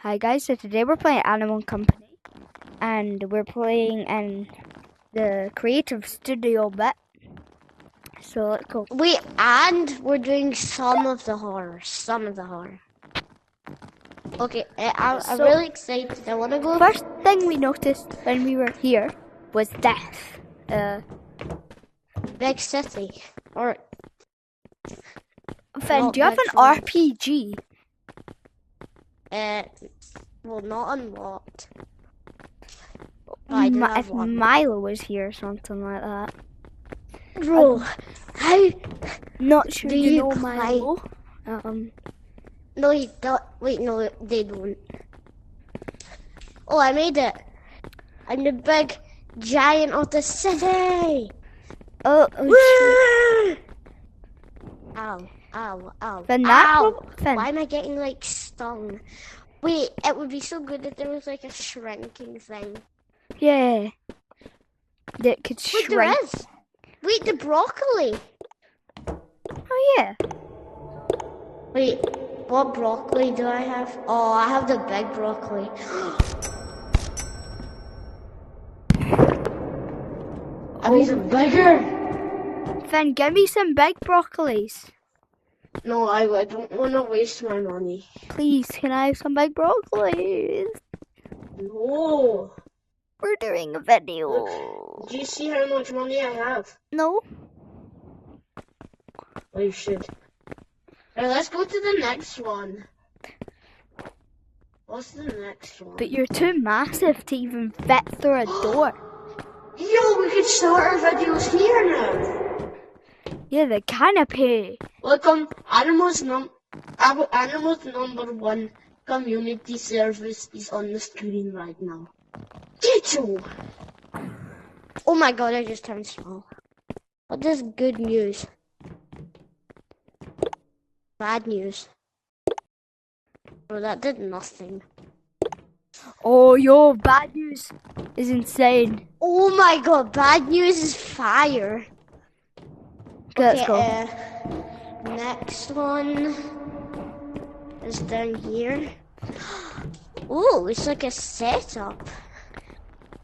Hi guys, so today we're playing Animal Company, and we're playing in the creative studio bit. So let's go. Wait, and we're doing some of the horror. Okay, I'm really excited. I want to go. First thing we noticed when we were here was death. Big city. Or. Finn, Not do you have big an city. RPG? Well, not unlocked. I do have If one. Milo was here or something like that. Bro, how Not sure do you you know play? Milo. No, you don't. Wait, no, they don't. Oh, I made it. I'm the big giant of the city. Oh, Woo! Ow. Finn, Finn. Why am I getting like stung? Wait, it would be so good if there was like a shrinking thing. Yeah. That could Wait, shrink. there is. Wait, the broccoli. Oh yeah. Wait, what broccoli do I have? Oh, I have the big broccoli. Are these bigger? Finn, give me some big broccolis. No, I don't want to waste my money. Please, can I have some big broccolis? No. We're doing a video. Look, do you see how much money I have? No. Oh, you should. Alright, let's go to the next one. What's the next one? But you're too massive to even fit through a door. Yo, we can start our videos here now. Yeah, the canopy. Welcome, Animals number 1 community service is on the screen right now. Get you! Oh my god, I just turned small. What is good news? Bad news. Oh, that did nothing. Oh, yo, bad news is insane. Oh my god, bad news is fire. Okay, let's go. Next one is down here. Oh, it's like a setup.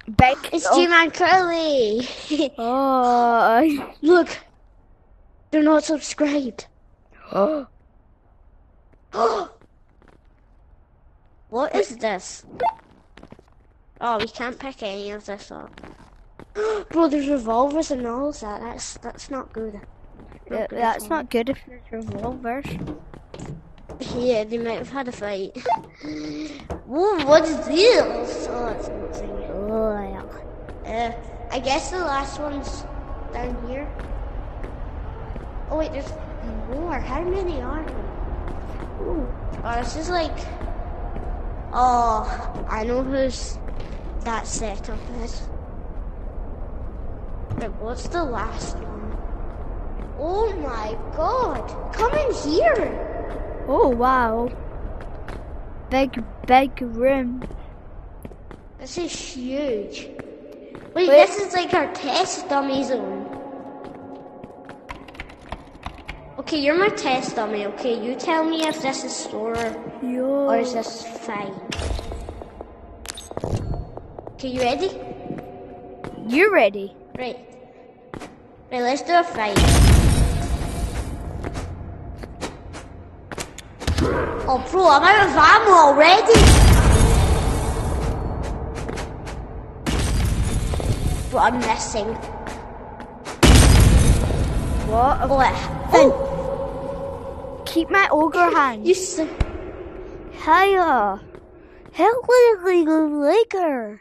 Big. It's G-Man Curly. Oh. Look, they're not subscribed. What is this? Oh, we can't pick any of this up. Bro, there's revolvers and all that. That's not good. That's not good if there's revolvers. Yeah, they might have had a fight. Whoa, what is this? Oh, it's nothing. Oh, yeah. I guess the last one's down here. Oh wait, there's more. How many are there? Ooh. Oh, this is like... Oh, I know whose that setup is. Wait, what's the last one? Oh my god! Come in here! Oh, wow. Big room. This is huge. Wait, this is like our test dummy zone. Okay, you're my test dummy, okay? You tell me if this is slower or is this fine. Okay, you ready? You ready? Right. Right, let's do a fight. Oh, bro, I'm out of ammo already. But I'm missing. What? Oh. Keep my ogre hand. You see? Hiya. Hello, Laker.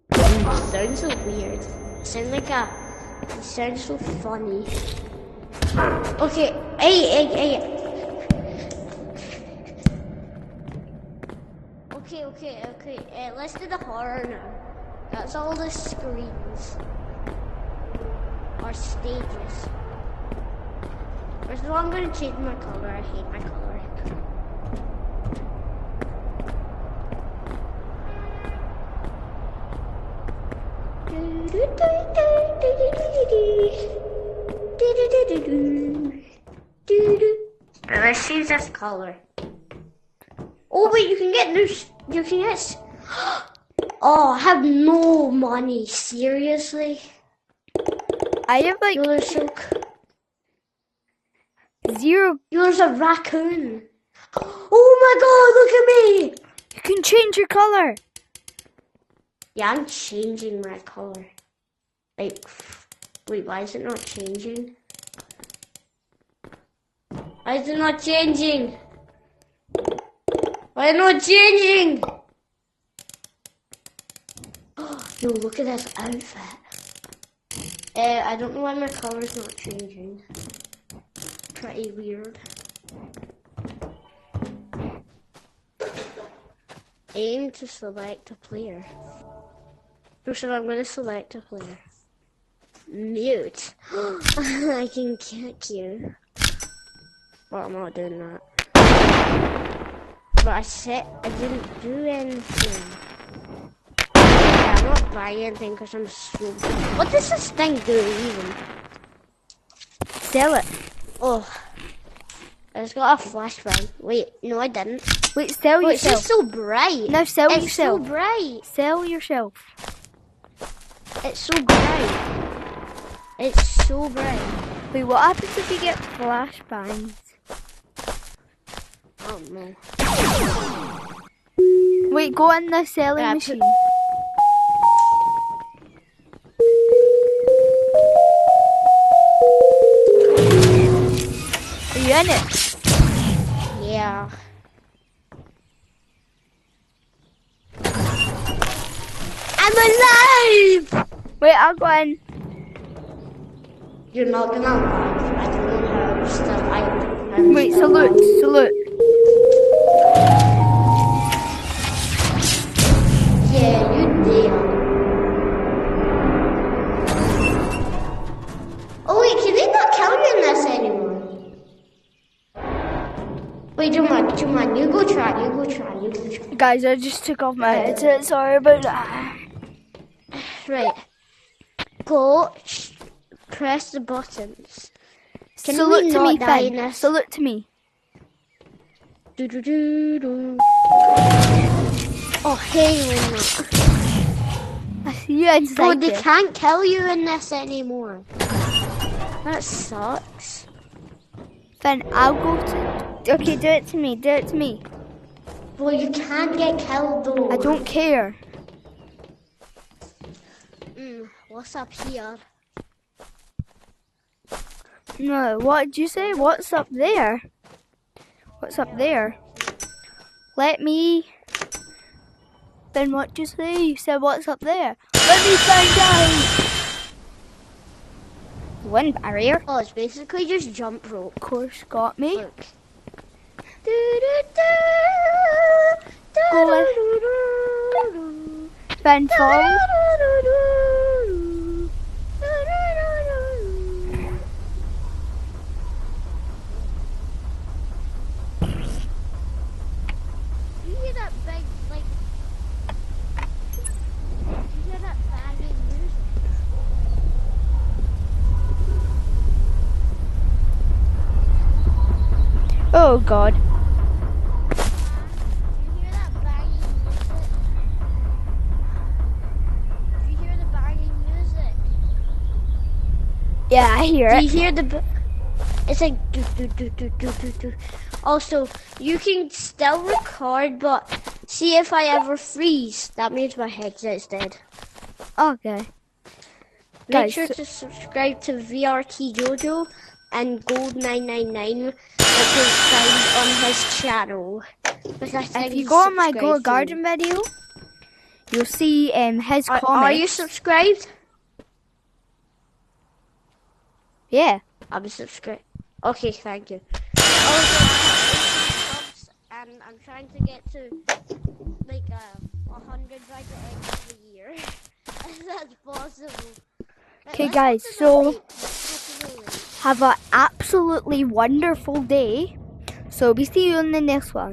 It sounds so weird. It sounds so funny. Okay, hey. Okay. Let's do the horror now. That's all the screens. Or stages. First of all, I'm going to change my color. I hate my color. Let's change this color. Oh wait, you can get this. You can get. Oh, I have no money. Seriously? I have like You're so. 0. You're a raccoon. Oh my God! Look at me. You can change your color. Yeah, I'm changing my color. Like, wait, why is it not changing? Why is it not changing? Why is it not changing? No, look at this outfit. I don't know why my color's not changing. Pretty weird. Aim to select a player. So I'm going to select a player. Mute. I can kick you. But I'm not doing that. But I didn't do anything. Yeah, I'm not buying anything because I'm slow. What does this thing do even? Sell it. Oh. I just got a flashbang. Wait, no I didn't. Wait, sell Oh, it's yourself. just so bright. Now sell It's yourself. so bright. Sell yourself. It's so bright. It's so bright. Wait, what happens if you get flashbangs? Oh no. Wait, go in the selling Yeah, machine. Are you in it? Yeah. I'm alive! Wait, I'll go in. You're not gonna laugh. I don't know how I'm still alive. Wait, salute, salute. Yeah, you did. Oh wait, can they not kill you in this anymore? Wait, Juman, you go try. Guys, I just took off my headset. Sorry about that. Right. Go, press the buttons. Can Salute we to not me, die in Finn. this? Salute to me. Do do do do. Oh, hey, we're not. I see you inside. Oh, they there. can't kill you in this anymore. That sucks. Finn, I'll go to. Okay, do it to me. Do it to me. Well, you can't get killed though. I don't care. What's up here? No, what did you say? What's up there? What's up there? Let me. Then what did you say? You said what's up there? Let me find out. One barrier. Oh, it's basically just jump rope. Of course, got me. Look. Go Then fall. You hear that big, like, you hear that banging music? Oh God. Do you hear that banging music? Do you hear the banging music? Yeah, I hear Do it. you hear the? It's like do do do do do do do. Also, you can still record, but see if I ever freeze, that means my headset's dead. Okay. Make Guys, sure to subscribe to VRT Jojo and Gold999, which is found on his channel. Which I think if you he's go on my subscribed Go to. Garden video, you'll see his comments. Are you subscribed? Yeah. I'm subscribed. Okay, thank you. Also, I have 80 subs, and I'm trying to get to like 100 by the end of the year. If that's possible. Okay, Let's guys, go to the so lake. Let's go to the lake. have an absolutely wonderful day. So we see you in the next one.